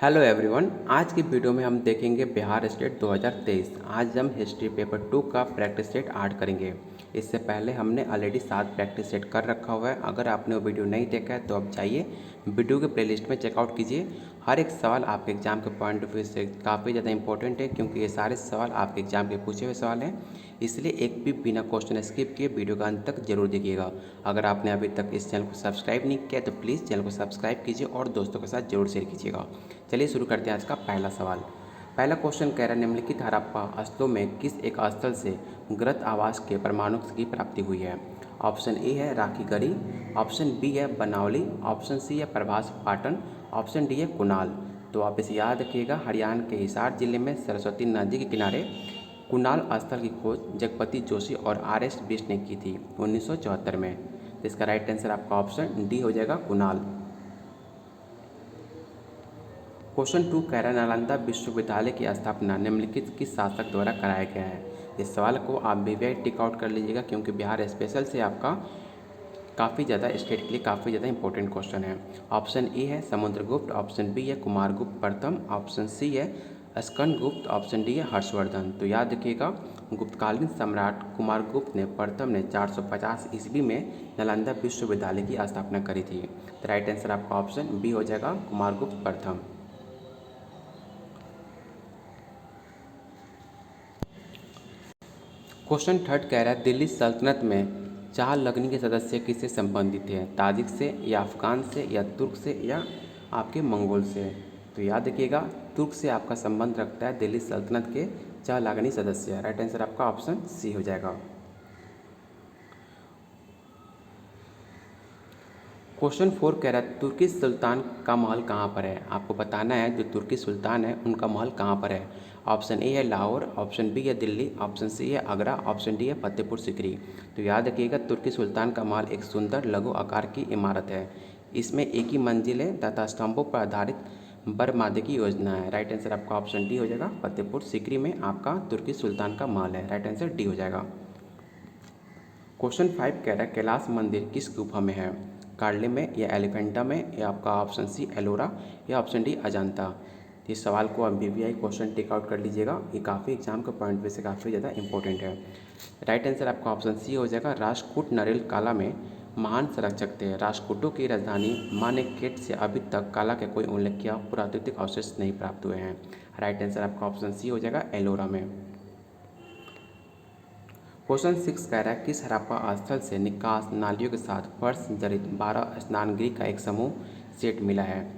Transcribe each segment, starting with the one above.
Hello everyone. आज की video में हम देखेंगे बिहार स्टेट 2023। आज हम हिस्ट्री पेपर 2 का प्रैक्टिस सेट ऐड करेंगे। इससे पहले हमने ऑलरेडी 7 प्रैक्टिस सेट कर रखा हुआ है। अगर आपने वो वीडियो नहीं देखा है तो आप जाइए वीडियो के प्लेलिस्ट में चेकआउट कीजिए। हर एक सवाल आपके एग्जाम के पॉइंट ऑफ व्यू से काफ़ी ज़्यादा इंपॉर्टेंट है, क्योंकि ये सारे सवाल आपके एग्जाम के पूछे हुए सवाल हैं। इसलिए एक भी बिना क्वेश्चन स्किप किए वीडियो का अंत तक जरूर देखिएगा। अगर आपने अभी तक इस चैनल को सब्सक्राइब नहीं किया तो प्लीज़ चैनल को सब्सक्राइब कीजिए और दोस्तों के साथ जरूर शेयर कीजिएगा। चलिए शुरू करते हैं आज का पहला सवाल। पहला क्वेश्चन कह रहा है, निम्नलिखित हड़प्पा स्थलों में किस एक स्थल से गृत आवास के परमाणु की प्राप्ति हुई है? ऑप्शन ए है राखी गढ़ी, ऑप्शन बी है बनावली, ऑप्शन सी है प्रभास पाटन, ऑप्शन डी है कुणाल। तो आप इसे याद रखिएगा। हरियाणा के हिसार जिले में सरस्वती नदी के किनारे कुणाल स्थल की खोज जगपति जोशी और आर.एस. बिष्ट ने की थी 1974 में। तो इसका राइट आंसर आपका ऑप्शन डी हो जाएगा, कुणाल। क्वेश्चन 2 कह रहा है, नालंदा विश्वविद्यालय की स्थापना निम्नलिखित किस शासक द्वारा कराया गया है? इस सवाल को आप वीवीआई टिक आउट कर लीजिएगा, क्योंकि बिहार स्पेशल से आपका काफ़ी ज़्यादा स्टेट के लिए काफ़ी ज़्यादा इंपॉर्टेंट क्वेश्चन है। ऑप्शन ए है समुद्रगुप्त, ऑप्शन बी है कुमारगुप्त प्रथम, ऑप्शन सी है स्कंदगुप्त, ऑप्शन डी है हर्षवर्धन। तो याद रखिएगा, गुप्तकालीन सम्राट कुमारगुप्त ने प्रथम ने 450 ईस्वी में नालंदा विश्वविद्यालय की स्थापना करी थी। तो राइट आंसर आपका ऑप्शन बी हो जाएगा, कुमारगुप्त प्रथम। क्वेश्चन 3 कह रहा है, दिल्ली सल्तनत में चार लगनी के सदस्य किससे संबंधित थे? ताजिक से या अफगान से या तुर्क से या आपके मंगोल से? तो याद रखिएगा, तुर्क से आपका संबंध रखता है दिल्ली सल्तनत के चार लगनी सदस्य। राइट आंसर आपका ऑप्शन सी हो जाएगा। क्वेश्चन 4 कह रहा है, तुर्की सुल्तान का महल कहाँ पर है? आपको बताना है जो तुर्की सुल्तान है उनका महल कहाँ पर है। ऑप्शन ए है लाहौर, ऑप्शन बी है दिल्ली, ऑप्शन सी है आगरा, ऑप्शन डी है फतेहपुर सिकरी। तो याद रखिएगा, तुर्की सुल्तान का महल एक सुंदर लघु आकार की इमारत है। इसमें एक ही मंजिल है तथा स्तंभों पर आधारित बरमादे की योजना है। राइट आंसर आपका ऑप्शन डी हो जाएगा, फतेहपुर सिकरी में आपका तुर्की सुल्तान का महल है। राइट आंसर डी हो जाएगा। क्वेश्चन 5 कह रहा है, कैलाश मंदिर किस गुफा में है? कार्ले में या एलिफेंटा में या आपका ऑप्शन सी एलोरा या ऑप्शन डी अजंता। इस सवाल को आप वीवीआई क्वेश्चन टेक आउट कर लीजिएगा। ये काफ़ी एग्जाम का पॉइंट वैसे काफ़ी ज़्यादा इंपॉर्टेंट है। राइट आंसर आपका ऑप्शन सी हो जाएगा, राष्ट्रकूट नरेल काला में महान संरक्षक थे। राष्ट्रकूटों की राजधानी मानेकशेट से अभी तक काला के कोई उल्लेखनीय पुरातात्विक अवशेष नहीं प्राप्त हुए हैं। राइट आंसर आपका ऑप्शन सी हो जाएगा, एलोरा में। क्वेश्चन 6 कह रहा है, किस हड़प्पा स्थल से निकास नालियों के साथ फर्श जड़ित 12 स्नानगृह का एक समूह सेट मिला है?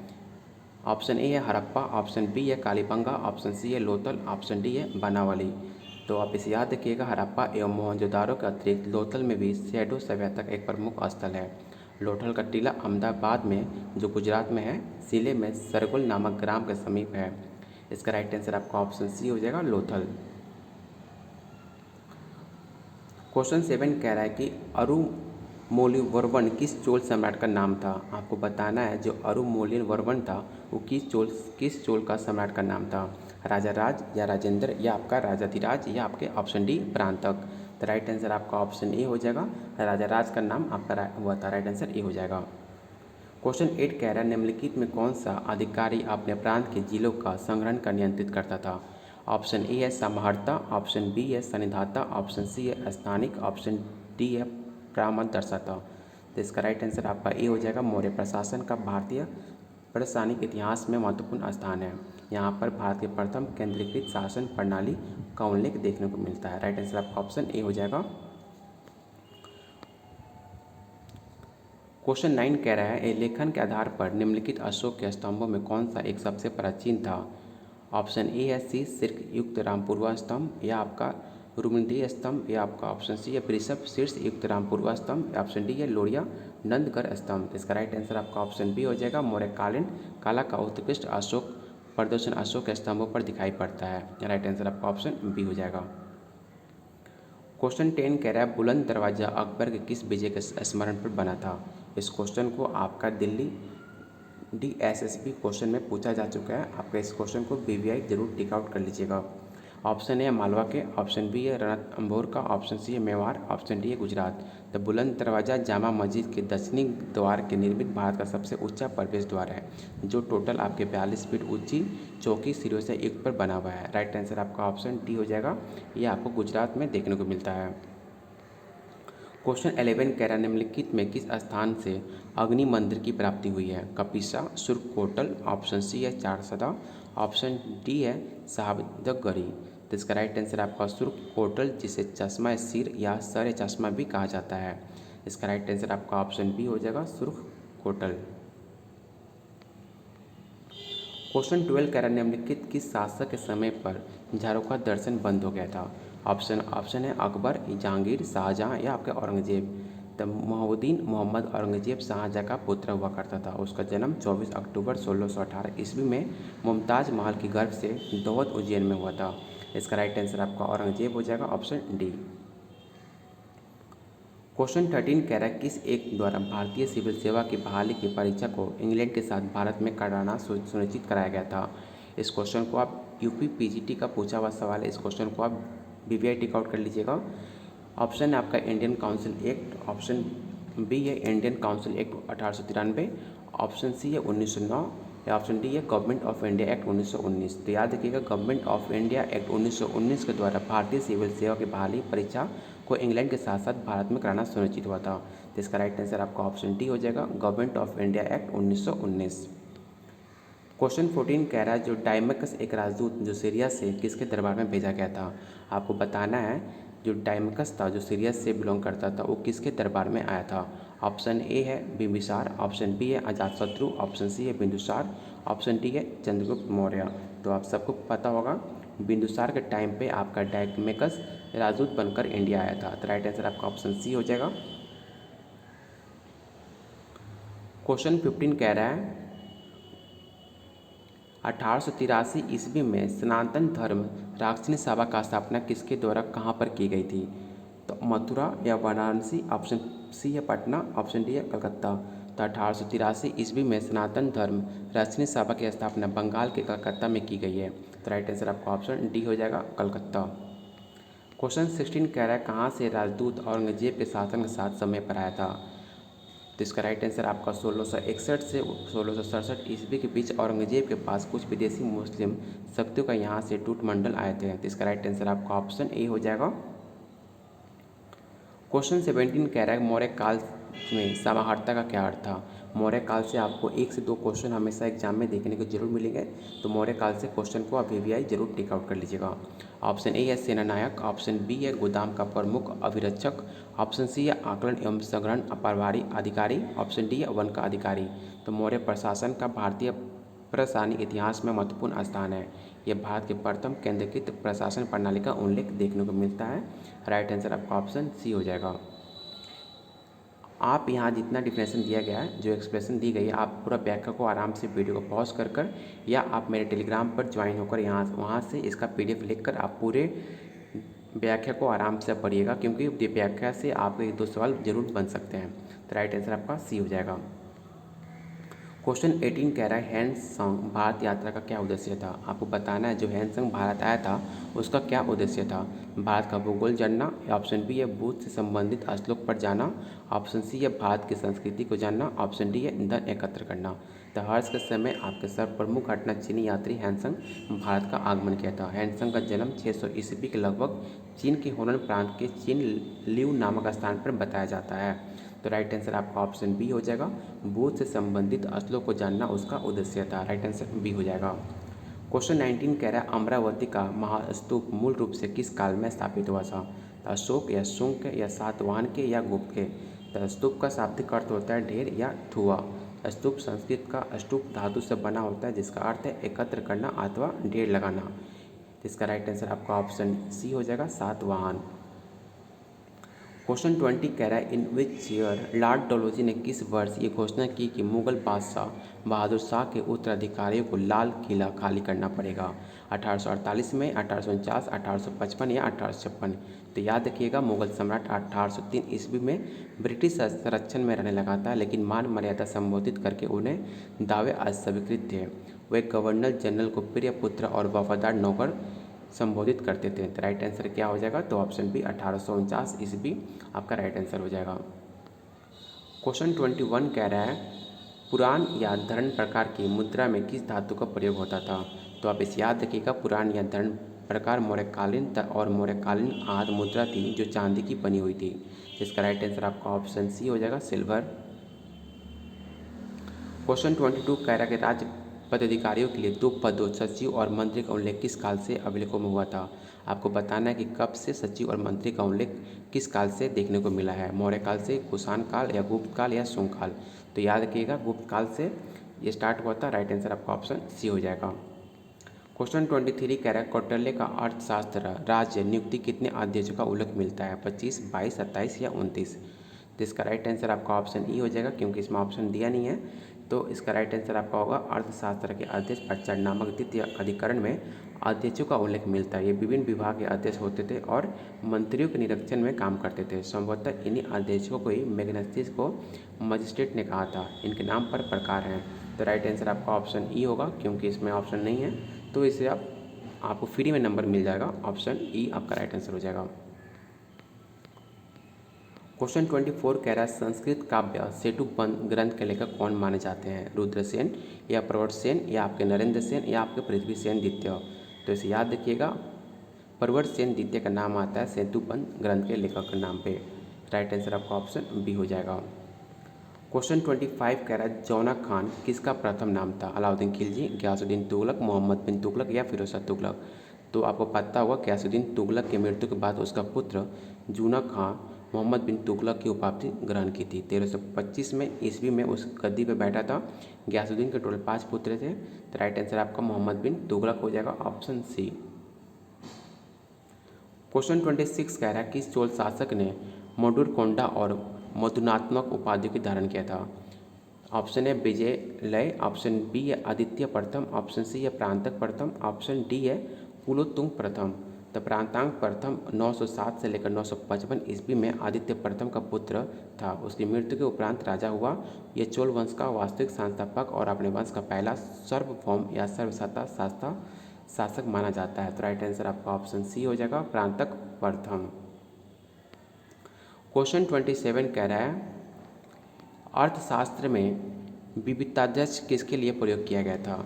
ऑप्शन ए है हड़प्पा, ऑप्शन बी है कालीबंगा, ऑप्शन सी है लोथल, ऑप्शन डी है बनावली। तो आप इसे याद रखिएगा, हड़प्पा एवं मोहनजोदारो के अतिरिक्त लोथल में भी शैडो सभ्यता का एक प्रमुख स्थल है। लोथल का टीला अहमदाबाद में, जो गुजरात में है, जिले में सरगुल नामक ग्राम के समीप है। इसका राइट आंसर आपका ऑप्शन सी हो जाएगा, लोथल। क्वेश्चन 7 कह रहा है कि अरुमोलिवर्मन किस चोल सम्राट का नाम था? आपको बताना है जो अरुमोलिवर्मन था वो किस चोल का सम्राट का नाम था। राजा राज या राजेंद्र या आपका राजाधिराज या आपके ऑप्शन डी प्रांतक। तो राइट आंसर आपका ऑप्शन ए हो जाएगा, राजा राज का नाम आपका हुआ था। राइट आंसर ए हो जाएगा। क्वेश्चन 8 कह रहा है, निम्नलिखित में कौन सा अधिकारी अपने प्रांत के जिलों का संग्रहण का नियंत्रित करता था? ऑप्शन ए है समाहर्ता, ऑप्शन बी है सन्निधाता, ऑप्शन सी है स्थानिक, ऑप्शन डी है परामर्शदाता। तो इसका राइट आंसर आपका ए हो जाएगा। मौर्य प्रशासन का भारतीय प्रशासनिक इतिहास में महत्वपूर्ण स्थान है। यहाँ पर भारत के प्रथम केंद्रीकृत शासन प्रणाली का उल्लेख देखने को मिलता है। राइट आंसर आपका ऑप्शन ए हो जाएगा। क्वेश्चन 9 कह रहा है, लेखन के आधार पर निम्नलिखित अशोक के स्तंभों में कौन सा एक सबसे प्राचीन था? ऑप्शन ए है सी शीर्ष युक्त रामपुरवा स्तंभ या आपका रुमंडी स्तंभ या आपका ऑप्शन सी है वृषभ शीर्ष युक्त रामपुरवा स्तंभ, ऑप्शन डी है लोरिया नंदगढ़ स्तंभ। इसका राइट आंसर आपका ऑप्शन बी हो जाएगा, मौर्यकालीन कला का उत्कृष्ट अशोक प्रदर्शन अशोक के स्तंभों पर दिखाई पड़ता है। राइट आंसर आपका ऑप्शन बी हो जाएगा। क्वेश्चन 10 कह रहा है, बुलंद दरवाजा अकबर के किस विजय के स्मरण पर बना था? इस क्वेश्चन को आपका दिल्ली DSSB क्वेश्चन में पूछा जा चुका है। आपका इस क्वेश्चन को वीवीआई जरूर टिक आउट कर लीजिएगा। ऑप्शन ए है मालवा के, ऑप्शन बी है रणथंभौर का, ऑप्शन सी है मेवाड़, ऑप्शन डी है गुजरात। द बुलंद दरवाज़ा जामा मस्जिद के दक्षिणी द्वार के निर्मित भारत का सबसे ऊंचा प्रवेश द्वार है, जो टोटल आपके 42 फीट ऊंची चौकी सिरों से युक्त पर बना हुआ है। राइट आंसर आपका ऑप्शन डी हो जाएगा। ये आपको गुजरात में देखने को मिलता है। क्वेश्चन 11 कह रहा है निम्नलिखित में किस स्थान से अग्नि मंदिर की प्राप्ति हुई है? कपिसा, सुरकोटल, ऑप्शन सी है चारसदा, ऑप्शन डी है साहबदगरी। तो इसका राइट आंसर आपका सुरकोटल, जिसे चश्मा सिर या सर चश्मा भी कहा जाता है। इसका राइट आंसर आपका ऑप्शन बी हो जाएगा सुरकोटल। क्वेश्चन 12 कह रहा है निम्नलिखित किस शासक के समय पर झारोखा दर्शन बंद हो गया था? ऑप्शन है अकबर, जहांगीर, शाहजहां या आपके औरंगजेब। तो मोहउद्दीन मोहम्मद औरंगजेब शाहजहां का पुत्र हुआ करता था। उसका जन्म 24 अक्टूबर 1618 ईस्वी में मुमताज महल की गर्भ से दोहद उज्जैन में हुआ था। इसका राइट आंसर आपका औरंगजेब हो जाएगा, ऑप्शन डी। क्वेश्चन 13 कह रहा है किस एक द्वारा भारतीय सिविल सेवा की बहाली की परीक्षा को इंग्लैंड के साथ भारत में कराना सुनिश्चित कराया गया था? इस क्वेश्चन को आप यूपी पीजीटी का पूछा हुआ सवाल है। इस क्वेश्चन को आप बीबीआई टिक आउट कर लीजिएगा। ऑप्शन है आपका Indian council act, option B है Indian council act 1893, option C है 1909 या ऑप्शन डी है गवर्नमेंट ऑफ इंडिया एक्ट 1919। तो याद रखिएगा गवर्नमेंट ऑफ इंडिया एक्ट 1919 के द्वारा भारतीय सिविल सेवा की बहाली परीक्षा को इंग्लैंड के साथ साथ भारत में कराना सुनिश्चित हुआ था। तो इसका राइट आंसर आपका ऑप्शन डी हो जाएगा, government of India act 1919। Question 14 कह रहा है जो डायमकस एक राजदूत जो सीरिया से किसके दरबार में भेजा गया था? आपको बताना है जो डायमकस था जो सीरिया से बिलोंग करता था वो किसके दरबार में आया था? ऑप्शन ए है बिंबिसार, ऑप्शन बी है अजातशत्रु, ऑप्शन सी है बिंदुसार, ऑप्शन डी है चंद्रगुप्त मौर्य। तो आप सबको पता होगा बिंदुसार के टाइम पे आपका डायमकस राजदूत बनकर इंडिया आया था। तो राइट आंसर आपका ऑप्शन सी हो जाएगा। क्वेश्चन 15 कह रहा है 1883 ईस्वी में सनातन धर्म राक्षिणी सभा का स्थापना किसके द्वारा कहाँ पर की गई थी? तो मथुरा या वाराणसी, ऑप्शन सी है पटना, ऑप्शन डी है कलकत्ता। तो 1883 ईस्वी में सनातन धर्म राक्षिणी सभा की स्थापना बंगाल के कलकत्ता में की गई है। तो राइट आंसर आपका ऑप्शन डी हो जाएगा, कलकत्ता। क्वेश्चन 16 कह रहा है कहाँ से राजदूत औरंगजेब के शासन के साथ समय पर आया था? तो इसका राइट आंसर आपका 1661 से 1667 ईस्वी के बीच औरंगजेब के पास कुछ विदेशी मुस्लिम शक्तियों का यहाँ से टूट मंडल आए थे। तो इसका राइट आंसर आपका ऑप्शन ए हो जाएगा। क्वेश्चन 17 कह रहा है मौर्य काल में समाहर्ता का क्या अर्थ था? मौर्य काल से आपको 1 से 2 क्वेश्चन हमेशा एग्जाम में देखने को जरूर मिलेंगे। तो मौर्य काल से क्वेश्चन को आप वीवीआई जरूर टिक आउट कर लीजिएगा। ऑप्शन ए है सेनानायक, ऑप्शन बी है गोदाम का प्रमुख अभिरक्षक, ऑप्शन सी है आकलन एवं संग्रहण प्रभारी अधिकारी, ऑप्शन डी है वन का अधिकारी। तो मौर्य प्रशासन का भारतीय प्रशासनिक इतिहास में महत्वपूर्ण स्थान है। यह भारत के प्रथम केंद्रीकृत प्रशासन प्रणाली का उल्लेख देखने को मिलता है। राइट आंसर आपका ऑप्शन सी हो जाएगा। आप यहाँ जितना डिफिनेशन दिया गया है, जो एक्सप्रेशन दी गई है, आप पूरा व्याख्या को आराम से वीडियो को पॉज कर या आप मेरे टेलीग्राम पर ज्वाइन होकर यहाँ वहाँ से इसका पीडीएफ लिखकर आप पूरे व्याख्या को आराम से पढ़िएगा, क्योंकि ये व्याख्या से आपके 1-2 सवाल जरूर बन सकते हैं। तो राइट आंसर आपका सी हो जाएगा। क्वेश्चन 18 कह रहा है हैंसंग भारत यात्रा का क्या उद्देश्य था? आपको बताना है जो हैंसंग भारत आया था उसका क्या उद्देश्य था? भारत का भूगोल जानना, ऑप्शन बी है बुद्ध से संबंधित श्लोक पर जाना, ऑप्शन सी है भारत की संस्कृति को जानना, ऑप्शन डी है धन एकत्र करना। तो हर्ष के समय आपके सर्वप्रमुख घटना चीनी यात्री हैंसंग भारत का आगमन किया था। हैंसंग का जन्म 600 ईस्वी के लगभग चीन के होनन प्रांत के चीन लिउ नामक स्थान पर बताया जाता है। तो राइट आंसर आपका ऑप्शन बी हो जाएगा, बुद्ध से संबंधित श्लोक को जानना उसका उद्देश्य था। राइट आंसर बी हो जाएगा। क्वेश्चन 19 कह रहा है अमरावती का महास्तूप मूल रूप से किस काल में स्थापित हुआ था? अशोक या शुंग के या सातवाहन के या गुप्त के? तो स्तूप का शाब्दिक अर्थ होता है ढेर या धुआं। स्तूप संस्कृत का स्तूप धातु से बना होता है जिसका अर्थ है एकत्र करना अथवा ढेर लगाना। इसका राइट आंसर आपका ऑप्शन सी हो जाएगा, सातवाहन। क्वेश्चन 20 कह रहा है इन विच ईयर लॉर्ड डलहौजी ने किस वर्ष ये घोषणा की कि मुगल बादशाह बहादुर शाह के उत्तराधिकारियों को लाल किला खाली करना पड़ेगा? 1848 में, 1849, 1855 या 1856? तो याद रखिएगा मुगल सम्राट 1803 ईस्वी में ब्रिटिश संरक्षण में रहने लगा था, लेकिन मान मर्यादा संबोधित करके उन्हें दावे अस्वीकृत थे। वे गवर्नर जनरल को प्रिय पुत्र और वफादार नौकर संबोधित करते थे। तो राइट आंसर क्या हो जाएगा? तो ऑप्शन बी 1849 ईस्वी आपका राइट आंसर हो जाएगा। क्वेश्चन 21 कह रहा है पुराण या धरण प्रकार की मुद्रा में किस धातु का प्रयोग होता था? तो आप इसे याद रखिएगा, पुराण या धरण प्रकार मौर्यकालीन और मौर्यकालीन आदि मुद्रा थी जो चांदी की बनी हुई थी। इसका राइट आंसर आपका ऑप्शन सी हो जाएगा, सिल्वर। क्वेश्चन 22 कह रहा है कि राज्य पदाधिकारियों के लिए 2 पदों सचिव और मंत्री का उल्लेख किस काल से अभिलेखों में हुआ था? आपको बताना है कि कब से सचिव और मंत्री का उल्लेख किस काल से देखने को मिला है, मौर्य काल से, कुषाण काल या गुप्त काल या शुंग काल। तो याद रखिएगा गुप्त काल से ये स्टार्ट हुआ था। राइट आंसर आपका ऑप्शन सी हो जाएगा। क्वेश्चन 23 कह रहा है कौटिल्य का अर्थशास्त्र राज्य नियुक्ति कितने अध्यक्षों का उल्लेख मिलता है? 25, 22, 27 या 29। तो इसका राइट आंसर आपका ऑप्शन ई हो जाएगा, क्योंकि इसमें ऑप्शन दिया नहीं है। तो इसका राइट आंसर आपका होगा अर्थशास्त्र के अध्यक्ष परीक्षण नामक द्वितीय अधिकरण में अध्यक्षों का उल्लेख मिलता है। ये विभिन्न विभाग के अध्यक्ष होते थे और मंत्रियों के निरीक्षण में काम करते थे। संभवतः इन्हीं अध्यक्षों को ही मैग्नेसिस को मजिस्ट्रेट ने कहा था। इनके नाम पर प्रकार हैं। तो राइट आंसर आपका ऑप्शन ई होगा, क्योंकि इसमें ऑप्शन नहीं है, तो इसे आपको फ्री में नंबर मिल जाएगा। ऑप्शन ई आपका राइट आंसर हो जाएगा। क्वेश्चन 24 कह रहा है संस्कृत काव्य सेतुबंध ग्रंथ के लेखक कौन माने जाते हैं? रुद्रसेन या प्रवरसेन या आपके नरेंद्र सेन या आपके पृथ्वी सेन द्वितीय। तो इसे याद रखिएगा, प्रवरसेन द्वितीय का नाम आता है सेतुबंध ग्रंथ के लेखक के नाम पे। राइट आंसर आपका ऑप्शन बी हो जाएगा। क्वेश्चन 25 कह रहा है जौना खान किसका प्रथम नाम था? अलाउद्दीन खिलजी, गयासुद्दीन तुगलक, मोहम्मद बिन तुगलक या फिरोज शाह तुगलक। तो आपको पता होगा गयासुद्दीन तुगलक के मृत्यु के बाद उसका पुत्र जूना खां मोहम्मद बिन तुगलक की उपाधि ग्रहण की थी। 1325 में ईस्वी में उस गद्दी पर बैठा था। गयासुद्दीन के टोटल 5 पुत्र थे। तो राइट आंसर आपका मोहम्मद बिन तुगलक हो जाएगा, ऑप्शन सी। क्वेश्चन 26 कह रहा है किस चोल शासक ने मडुरकोंडा और मधुनात्मक उपाधियों की धारण किया था? ऑप्शन है विजयलय, ऑप्शन बी है आदित्य प्रथम, ऑप्शन सी है प्रांतक प्रथम, ऑप्शन डी है कुलोत्तुंग प्रथम। तो प्रांतांग प्रथम 907 से लेकर 955 ईस्वी में आदित्य प्रथम का पुत्र था। उसकी मृत्यु के उपरांत राजा हुआ। यह चोल वंश का वास्तविक संस्थापक और अपने वंश का पहला सार्वभौम या सर्वसत्ता शासक माना जाता है। तो राइट आंसर आपका ऑप्शन सी हो जाएगा, प्रांतक प्रथम। क्वेश्चन 27 कह रहा है अर्थशास्त्र में विविधताध्यक्ष किसके लिए प्रयोग किया गया था?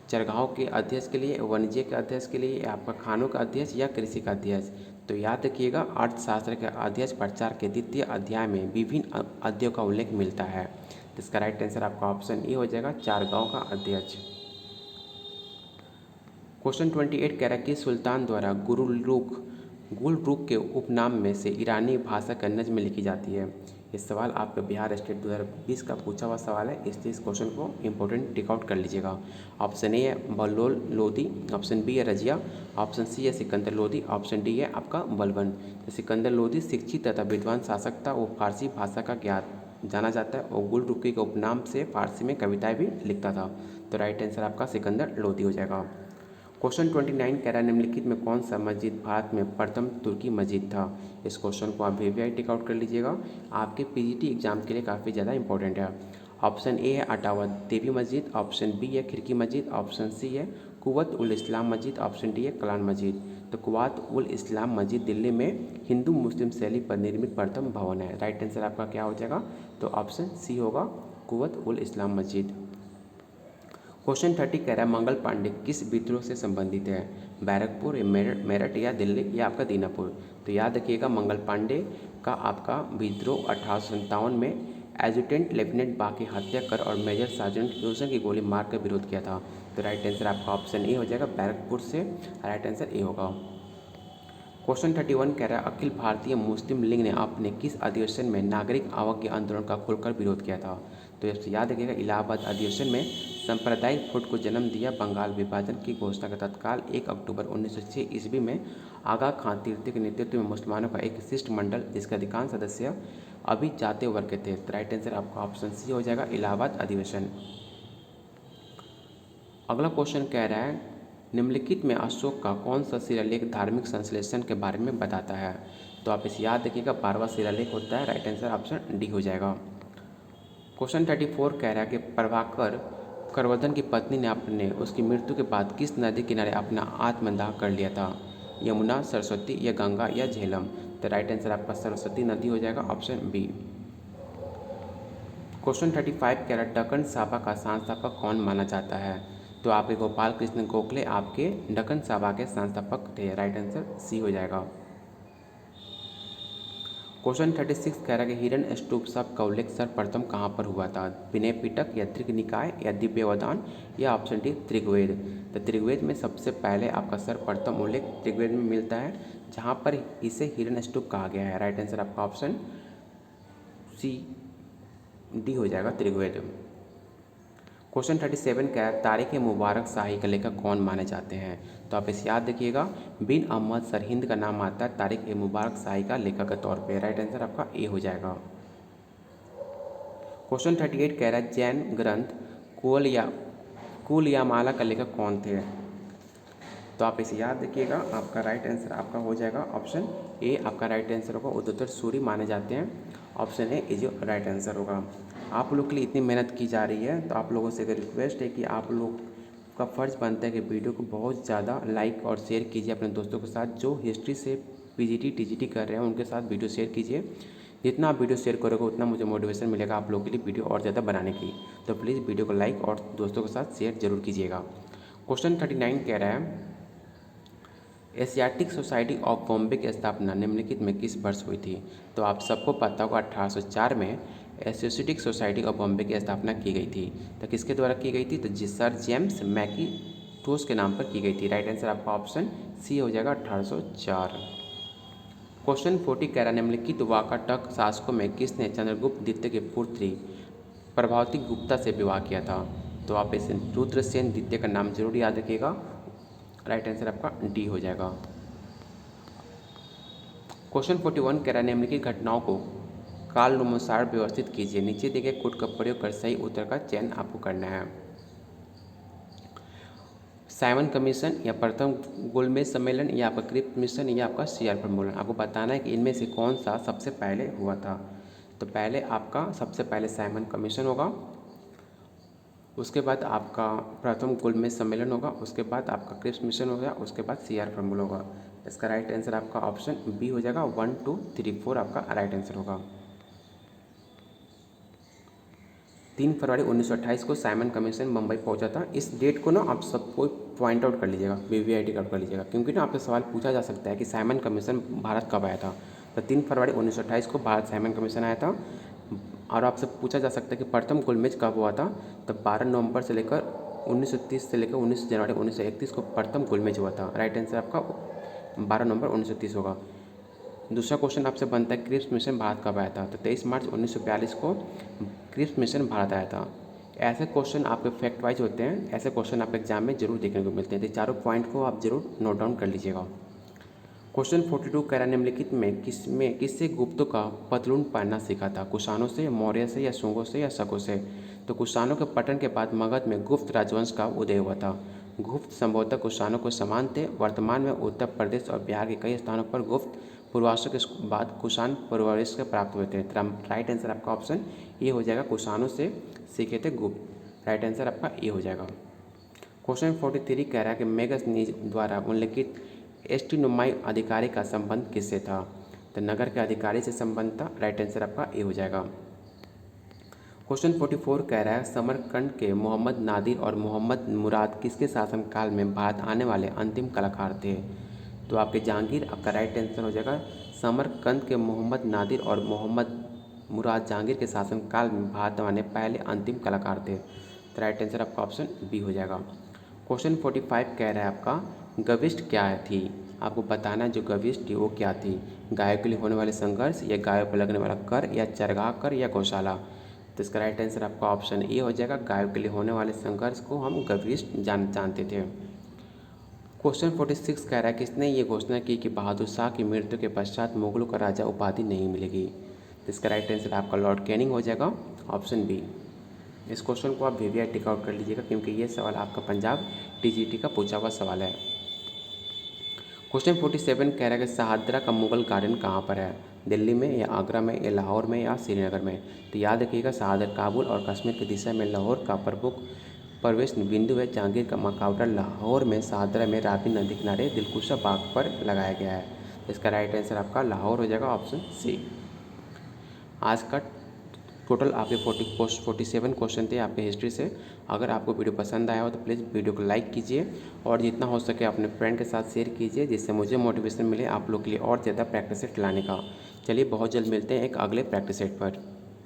चरगाहों के अध्यक्ष के लिए, वाणिज्य के अध्यक्ष के लिए, आपका खानों का अध्यक्ष या कृषि का अध्यक्ष। तो याद रखिएगा अर्थशास्त्र के अध्यक्ष प्रचार के द्वितीय अध्याय में विभिन्न अध्ययों का उल्लेख मिलता है। तो इसका राइट आंसर आपका ऑप्शन ए हो जाएगा, चारगांव का अध्यक्ष। क्वेश्चन 28 कह रहा है कि सुल्तान द्वारा गुलरुख के उपनाम में से ईरानी भाषा का नज्म लिखी जाती है। ये सवाल आपका बिहार स्टेट 2020 का पूछा हुआ सवाल है, इसलिए इस क्वेश्चन को इंपॉर्टेंट टिक आउट कर लीजिएगा। ऑप्शन ए है बल्लोल लोदी, ऑप्शन बी है रजिया, ऑप्शन सी है सिकंदर लोदी, ऑप्शन डी है आपका बलबन। तो सिकंदर लोदी शिक्षित तथा विद्वान शासक था। वो फारसी भाषा का जाना जाता है और गुलरुखी के उपनाम से फारसी में कविताएं भी लिखता था। तो राइट आंसर आपका सिकंदर लोदी हो जाएगा। क्वेश्चन 29 कह रहा है निम्नलिखित में कौन सा मस्जिद भारत में प्रथम तुर्की मस्जिद था? इस क्वेश्चन को आप भी टिक आउट कर लीजिएगा, आपके पीजीटी एग्जाम के लिए काफ़ी ज़्यादा इंपॉर्टेंट है। ऑप्शन ए है अटावा देवी मस्जिद, ऑप्शन बी है खिड़की मस्जिद, ऑप्शन सी है कुवत उल इस्लाम मस्जिद, ऑप्शन डी है कलान मस्जिद। तो कुवत उल इस्लाम मस्जिद दिल्ली में हिंदू मुस्लिम शैली पर निर्मित प्रथम भवन है। राइट आंसर आपका क्या हो जाएगा? तो ऑप्शन सी होगा, कुवत उल इस्लाम मस्जिद। क्वेश्चन 30 कह रहा है मंगल पांडे किस विद्रोह से संबंधित है? बैरकपुर, मेरठ या दिल्ली या आपका दीनापुर। तो याद रखिएगा मंगल पांडे का आपका विद्रोह 1857 में एजुटेंट लेफ्टिनेंट बा की हत्या कर और मेजर सार्जेंट रोशन की गोली मार कर विरोध किया था। तो राइट आंसर आपका ऑप्शन ए हो जाएगा, बैरकपुर से राइट आंसर ए होगा। क्वेश्चन 31 कह रहा है अखिल भारतीय मुस्लिम लीग ने अपने किस अधिवेशन में नागरिक अवज्ञा आंदोलन का खुलकर विरोध किया था? तो इससे याद रखिएगा इलाहाबाद अधिवेशन में सांप्रदायिक फुट को जन्म दिया। बंगाल विभाजन की घोषणा का तत्काल 1 अक्टूबर 1906 ईस्वी में आगा खां तृतीय के नेतृत्व में मुसलमानों का एक शिष्टमंडल जिसके अधिकांश सदस्य अभी जाते वर्ग के थे। तो राइट आंसर आपका ऑप्शन सी हो जाएगा, इलाहाबाद अधिवेशन। अगला क्वेश्चन कह रहा है निम्नलिखित में अशोक का कौन सा शिलालेख धार्मिक संश्लेषण के बारे में बताता है? तो आप इसे याद रखिएगा 12वां शिलालेख होता है। राइट आंसर ऑप्शन डी हो जाएगा। क्वेश्चन 34 कह रहा है कि प्रभाकर करवर्धन की पत्नी ने उसकी मृत्यु के बाद किस नदी किनारे अपना आत्मदाह कर लिया था? यमुना, सरस्वती या गंगा या झेलम? तो राइट आंसर आपका सरस्वती नदी हो जाएगा, ऑप्शन बी। क्वेश्चन 35 कह रहा है दक्कन साबा का संस्थापक कौन माना जाता है? तो आपके गोपाल कृष्ण गोखले आपके दक्कन साबा के संस्थापक थे। राइट आंसर सी हो जाएगा। क्वेश्चन 36 कह रहा है कि हिरण्य स्तूप शब्द का उल्लेख सर्वप्रथम कहाँ पर हुआ था? विनय पिटक या दीर्घ निकाय या दिव्यवदान या ऑप्शन डी त्रिगवेद? तो त्रिगवेद में सबसे पहले आपका सर्वप्रथम उल्लेख त्रिगवेद में मिलता है, जहाँ पर इसे हिरण्य स्तूप कहा गया है। राइट आंसर आपका ऑप्शन सी डी हो जाएगा, त्रिगवेद। क्वेश्चन 37 क्या है तारिक मुबारक शाही का लेखक कौन माने जाते हैं? तो आप इसे याद रखिएगा, बिन अहमद सरहिंद का नाम आता है तारिक मुबारक शाही का लेखक के तौर पे। राइट आंसर आपका ए हो जाएगा। क्वेश्चन 38 कह रहा है जैन ग्रंथ कुलयामाला का लेखक कौन थे? तो आप इसे याद रखिएगा, आपका राइट आंसर आपका हो जाएगा ऑप्शन ए। आपका राइट आंसर होगा उद्धतर सूरी माने जाते हैं, option A is right answer होगा। आप लोग के लिए इतनी मेहनत की जा रही है, तो आप लोगों से एक रिक्वेस्ट है कि आप लोग का फ़र्ज़ बनता है कि वीडियो को बहुत ज़्यादा लाइक और शेयर कीजिए अपने दोस्तों के साथ। जो हिस्ट्री से पीजीटी टीजीटी कर रहे हैं उनके साथ वीडियो शेयर कीजिए। जितना आप वीडियो शेयर करोगे उतना मुझे मोटिवेशन मिलेगा आप लोगों के लिए वीडियो और ज़्यादा बनाने की। तो प्लीज़ वीडियो को लाइक और दोस्तों के साथ शेयर जरूर कीजिएगा। क्वेश्चन 39 कह रहा है एशियाटिक सोसाइटी ऑफ बॉम्बे की स्थापना निम्नलिखित में किस वर्ष हुई थी? तो आप सबको पता होगा 1804 में एशियाटिक सोसाइटी ऑफ बॉम्बे की स्थापना की गई थी। तो किसके द्वारा की गई थी? तो सर जेम्स मैकीटोस के नाम पर की गई थी। राइट आंसर आपका ऑप्शन सी हो जाएगा, 1804। क्वेश्चन 40 कह रहा निम्नलिखित वाकाटक शासकों में किसने चंद्रगुप्त द्वितीय की पुत्री प्रभावती गुप्ता से विवाह किया था? तो आप इस रुद्रसेन द्वितीय का नाम जरूर याद रखिएगा। राइट आंसर आपका डी हो जाएगा। क्वेश्चन 41 कह रहा है निम्नलिखित घटनाओं को कालानुसार व्यवस्थित कीजिए। नीचे दिए गए कोड का प्रयोग कर सही उत्तर का चयन आपको करना है। साइमन कमीशन या प्रथम गोलमेज सम्मेलन या आपका क्रिप्स मिशन या आपका सीआर फॉर्मूला? आपको बताना है कि इनमें से कौन सा सबसे पहले हुआ था। तो पहले आपका सबसे पहले साइमन कमीशन होगा, उसके बाद आपका प्रथम गोलमेज सम्मेलन होगा, उसके बाद आपका क्रिप्स मिशन होगा, उसके बाद सीआर फॉर्मूला होगा। इसका राइट आंसर आपका ऑप्शन बी हो जाएगा, 1 2 3 4 आपका राइट आंसर होगा। 3 फरवरी 1928 को साइमन कमीशन मुंबई पहुंचा था। इस डेट को ना आप सबको पॉइंट आउट कर लीजिएगा, वीवीआईटी आउट कर लीजिएगा, क्योंकि ना आपसे सवाल पूछा जा सकता है कि साइमन कमीशन भारत कब आया था। तो 3 फरवरी 1928 को भारत साइमन कमीशन आया था। और आपसे पूछा जा सकता है कि प्रथम गोलमेज कब हुआ था? तो 12 नवंबर से लेकर 1930 से लेकर 19 जनवरी 1931 को प्रथम गोलमेज हुआ था। राइट आंसर आपका 12 नवंबर 1930 होगा। दूसरा क्वेश्चन आपसे बनता है क्रिप्स मिशन भारत कब आया था? तो 23 मार्च 1942 को क्रिप्स मिशन भारत आया था। ऐसे क्वेश्चन आपके फैक्ट वाइज होते हैं, ऐसे क्वेश्चन आप एग्जाम में जरूर देखने को मिलते हैं। तो चारों पॉइंट को आप जरूर नोट डाउन कर लीजिएगा। क्वेश्चन 42 कह रहा है निम्नलिखित में किससे गुप्तों का पतलून पहनना सीखा था? कुषाणों से, मौर्य से या शुंगों से या शकों से? तो कुषाणों के पतन के बाद मगध में गुप्त राजवंश का उदय हुआ था। गुप्त संभवतः कुषाणों को समान थे। वर्तमान में उत्तर प्रदेश और बिहार के कई स्थानों पर गुप्त पूर्वाश्रय के बाद कुषाण पूर्वाश्रय के प्राप्त हुए थे। राइट आंसर आपका ऑप्शन ए हो जाएगा, कुषाणों से सीखे थे गुप्त। राइट आंसर आपका ए हो जाएगा। क्वेश्चन 43 कह रहा है कि मेगस्थनीज द्वारा उल्लिखित एस्ट्रोनोमाई अधिकारी का संबंध किससे था? तो नगर के अधिकारी से संबंध था। राइट आंसर आपका ए हो जाएगा। क्वेश्चन 44 कह रहा है समरकंद के मोहम्मद नादिर और मोहम्मद मुराद किसके शासनकाल में भारत आने वाले अंतिम कलाकार थे? तो आपके जहांगीर आपका राइट आंसर हो जाएगा। समरकंद के मोहम्मद नादिर और मोहम्मद मुराद जहांगीर के शासनकाल में भारत आने पहले अंतिम कलाकार थे। तो राइट आंसर आपका ऑप्शन बी हो जाएगा। क्वेश्चन 45 कह रहा है आपका गविष्ट क्या थी? आपको बताना है जो गविष्ट थी वो क्या थी? गायों के लिए होने वाले संघर्ष या गायों पर लगने वाला कर या चरगाह कर या गौशाला? तो इसका राइट आंसर आपका ऑप्शन ए हो जाएगा। गायों के लिए होने वाले संघर्ष को हम गविष्ट जानते थे। क्वेश्चन 46 कह रहा है किसने ये घोषणा की कि बहादुर शाह की मृत्यु के पश्चात मुगलों का राजा उपाधि नहीं मिलेगी? तो इसका राइट आंसर आपका लॉर्ड कैनिंग हो जाएगा, ऑप्शन बी। इस क्वेश्चन को आप वीवीआईटी आउट कर लीजिएगा, क्योंकि ये सवाल आपका पंजाब टीजीटी का पूछा हुआ सवाल है। क्वेश्चन 47 कह रहा है कि शाहदरा का मुगल गार्डन कहाँ पर है? दिल्ली में या आगरा में या लाहौर में या श्रीनगर में? तो याद रखिएगा शाहदरा काबुल और कश्मीर की दिशा में लाहौर का प्रमुख प्रवेश बिंदु है जहांगीर का मकबरा लाहौर में सादरा में रावी नदी किनारे दिलकुशा बाग पर लगाया गया है। इसका राइट आंसर आपका लाहौर हो जाएगा, ऑप्शन सी। आज का टोटल आपके 47 क्वेश्चन थे आपके हिस्ट्री से। अगर आपको वीडियो पसंद आया हो तो प्लीज़ वीडियो को लाइक कीजिए और जितना हो सके अपने फ्रेंड के साथ शेयर कीजिए, जिससे मुझे मोटिवेशन मिले आप लोग के लिए और ज़्यादा प्रैक्टिस सेट लाने का। चलिए बहुत जल्द मिलते हैं एक अगले प्रैक्टिस सेट पर।